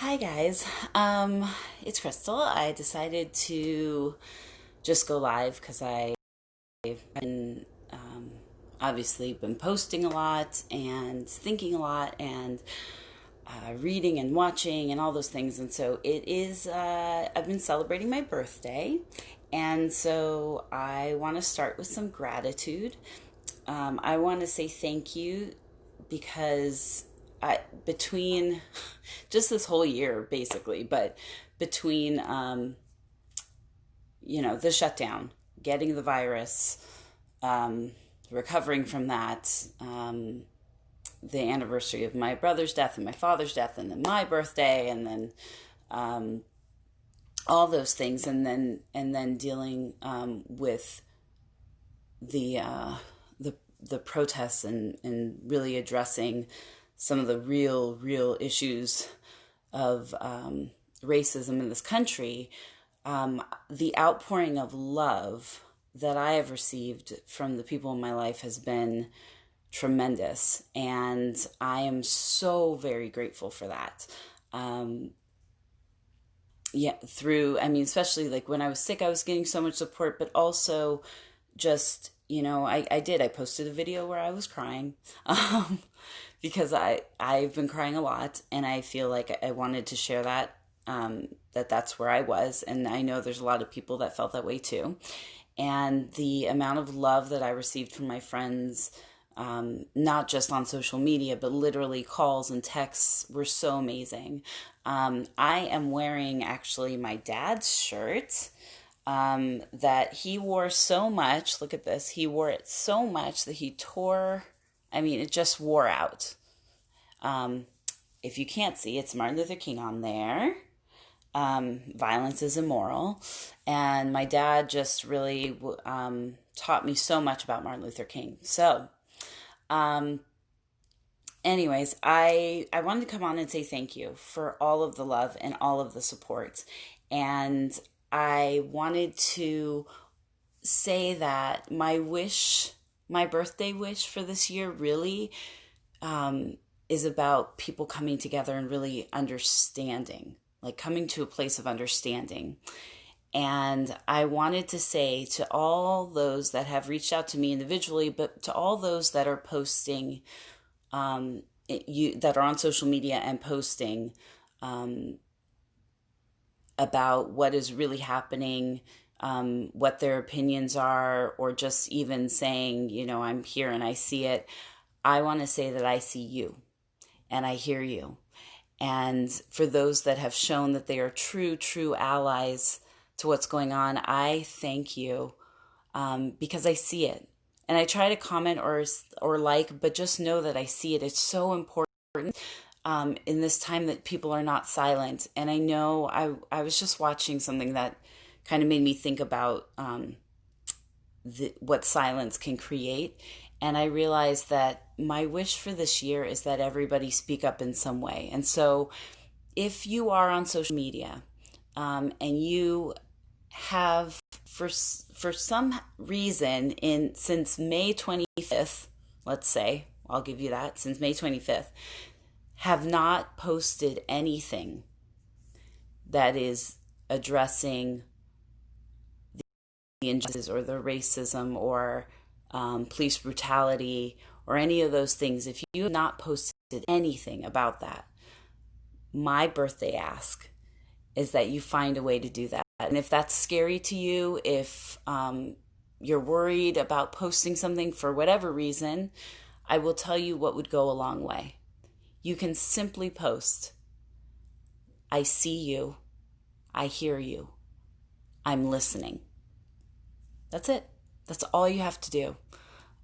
Hi guys. It's Crystal. I decided to just go live because I've been obviously been posting a lot and thinking a lot and reading and watching and all those things. And so it is. I've been celebrating my birthday, and so I want to start with some gratitude. I want to say thank you because between just this whole year, basically, but between, the shutdown, getting the virus, recovering from that, the anniversary of my brother's death and my father's death, and then my birthday, and then all those things, and then dealing with the the protests and really addressing some of the real issues of racism in this country, the outpouring of love that I have received from the people in my life has been tremendous, and I am so very grateful for that. Especially like when I was sick, I was getting so much support, but also just, I posted a video where I was crying, because I've been crying a lot, and I feel like I wanted to share that, that's where I was, and I know there's a lot of people that felt that way too. And the amount of love that I received from my friends, not just on social media, but literally calls and texts, were so amazing. I am wearing actually my dad's shirt, that he wore so much. Look at this. He wore it so much that it just wore out. If you can't see, it's Martin Luther King on there. Violence is immoral. And my dad just really taught me so much about Martin Luther King. So, anyways, I wanted to come on and say thank you for all of the love and all of the support. And I wanted to say that my birthday wish for this year really is about people coming together and really understanding, like coming to a place of understanding. And I wanted to say to all those that have reached out to me individually, but to all those that are posting, that are on social media and posting about what is really happening, what their opinions are, or just even saying, I'm here and I see it. I want to say that I see you and I hear you. And for those that have shown that they are true allies to what's going on, I thank you, because I see it. And I try to comment or like, but just know that I see it. It's so important in this time that people are not silent. And I know I was just watching something that kind of made me think about what silence can create. And I realized that my wish for this year is that everybody speak up in some way. And so if you are on social media, and you have, for some reason, since May 25th, let's say, I'll give you that, since May 25th, have not posted anything that is addressing the injustices or the racism or police brutality or any of those things, if you have not posted anything about that, my birthday ask is that you find a way to do that. And if that's scary to you, if you're worried about posting something for whatever reason, I will tell you what would go a long way. You can simply post, I see you, I hear you, I'm listening. That's it. That's all you have to do.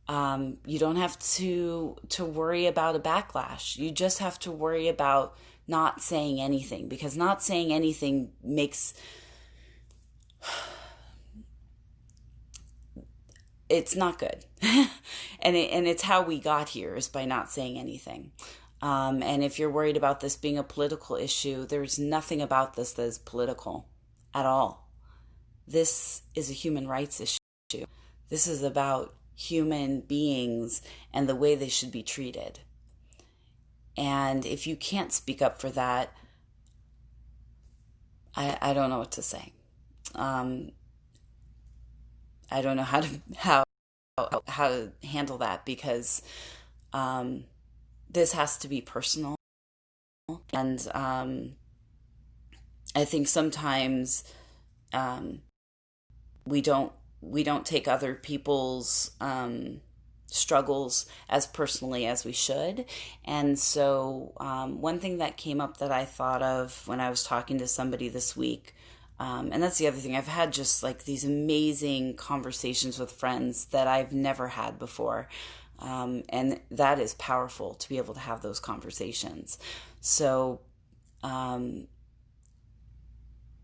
You don't have to worry about a backlash. You just have to worry about not saying anything, because not saying anything makes it's not good. and it's how we got here, is by not saying anything. And if you're worried about this being a political issue, there's nothing about this that is political at all. This is a human rights issue. This is about human beings and the way they should be treated. And if you can't speak up for that, I don't know what to say. Um, I don't know how to handle that because um, this has to be personal, and I think sometimes um, we don't take other people's struggles as personally as we should. And so one thing that came up that I thought of when I was talking to somebody this week, and that's the other thing, I've had just like these amazing conversations with friends that I've never had before. And that is powerful to be able to have those conversations. So um,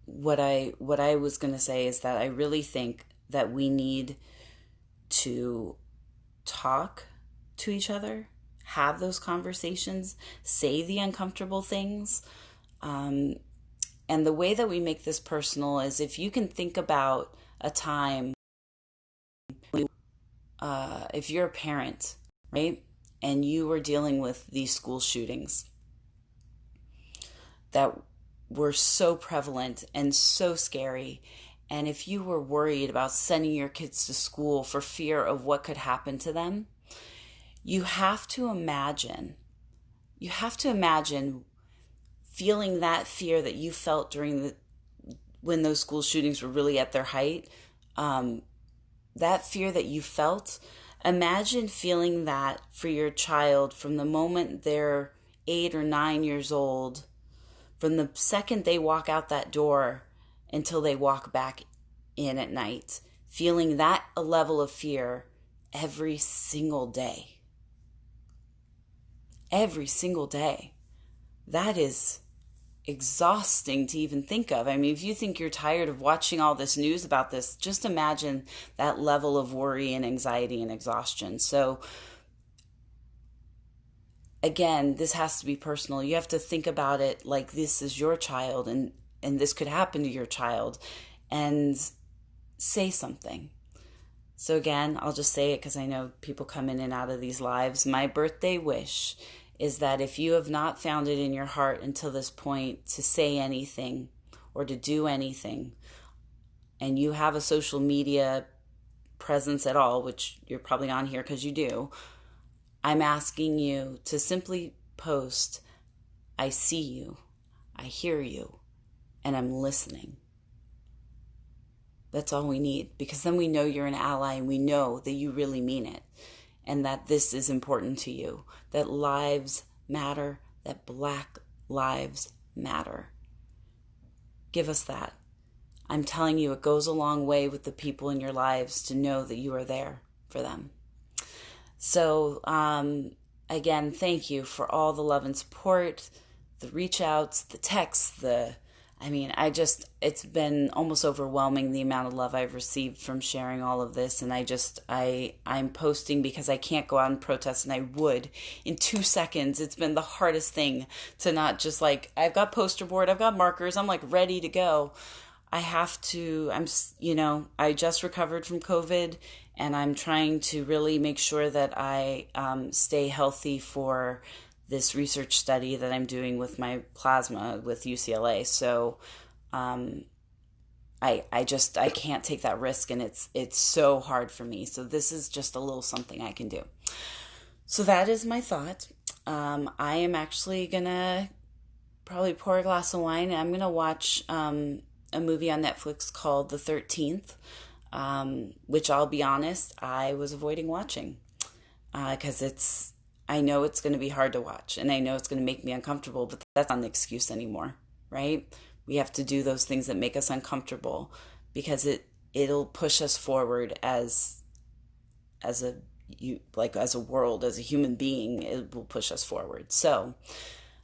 what I was going to say is that I really think that we need to talk to each other, have those conversations, say the uncomfortable things. Um, and the way that we make this personal is if you can think about a time, if you're a parent, right, and you were dealing with these school shootings that were so prevalent and so scary. And if you were worried about sending your kids to school for fear of what could happen to them, you have to imagine, feeling that fear that you felt when those school shootings were really at their height. That fear that you felt, imagine feeling that for your child from the moment they're 8 or 9 years old, from the second they walk out that door until they walk back in at night, feeling that a level of fear every single day. Every single day. That is exhausting to even think of. I mean, if you think you're tired of watching all this news about this, just imagine that level of worry and anxiety and exhaustion. So again, this has to be personal. You have to think about it like this is your child and this could happen to your child, and say something. So again, I'll just say it because I know people come in and out of these lives. My birthday wish is that if you have not found it in your heart until this point to say anything or to do anything, and you have a social media presence at all, which you're probably on here because you do, I'm asking you to simply post, I see you, I hear you, and I'm listening. That's all we need, because then we know you're an ally and we know that you really mean it and that this is important to you, that lives matter, that Black lives matter. Give us that. I'm telling you, it goes a long way with the people in your lives to know that you are there for them. So, again, thank you for all the love and support, the reach outs, the texts, it's been almost overwhelming the amount of love I've received from sharing all of this. And I'm posting because I can't go out and protest, and I would in 2 seconds. It's been the hardest thing to not just I've got poster board, I've got markers, I'm ready to go. I just recovered from COVID, and I'm trying to really make sure that I stay healthy for this research study that I'm doing with my plasma with UCLA. So I can't take that risk, and it's so hard for me. So this is just a little something I can do. So that is my thought. I am actually gonna probably pour a glass of wine, and I'm gonna watch a movie on Netflix called The 13th, which I'll be honest, I was avoiding watching because I know it's going to be hard to watch, and I know it's going to make me uncomfortable, but that's not an excuse anymore, right? We have to do those things that make us uncomfortable because it'll push us forward as a world, as a human being. It will push us forward. So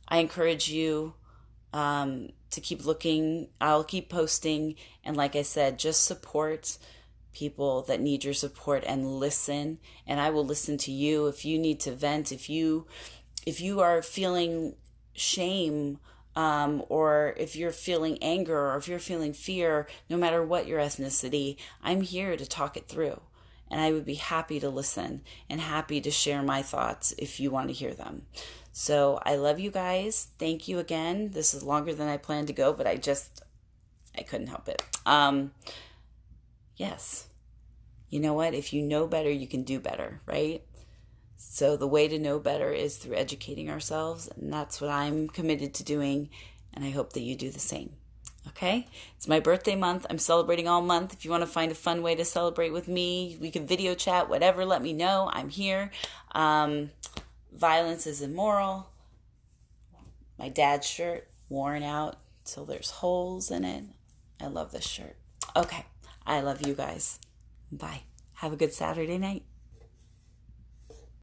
I encourage you to keep looking. I'll keep posting, and like I said, just support people that need your support and listen, and I will listen to you. If you need to vent, if you are feeling shame, or if you're feeling anger, or if you're feeling fear, no matter what your ethnicity, I'm here to talk it through, and I would be happy to listen and happy to share my thoughts if you want to hear them. So I love you guys. Thank you again. This is longer than I planned to go, but I couldn't help it. Yes. You know what? If you know better, you can do better, right? So the way to know better is through educating ourselves, and that's what I'm committed to doing, and I hope that you do the same. Okay? It's my birthday month. I'm celebrating all month. If you want to find a fun way to celebrate with me, we can video chat, whatever, let me know. I'm here. Violence is immoral. My dad's shirt, worn out till there's holes in it. I love this shirt. Okay. I love you guys. Bye. Have a good Saturday night.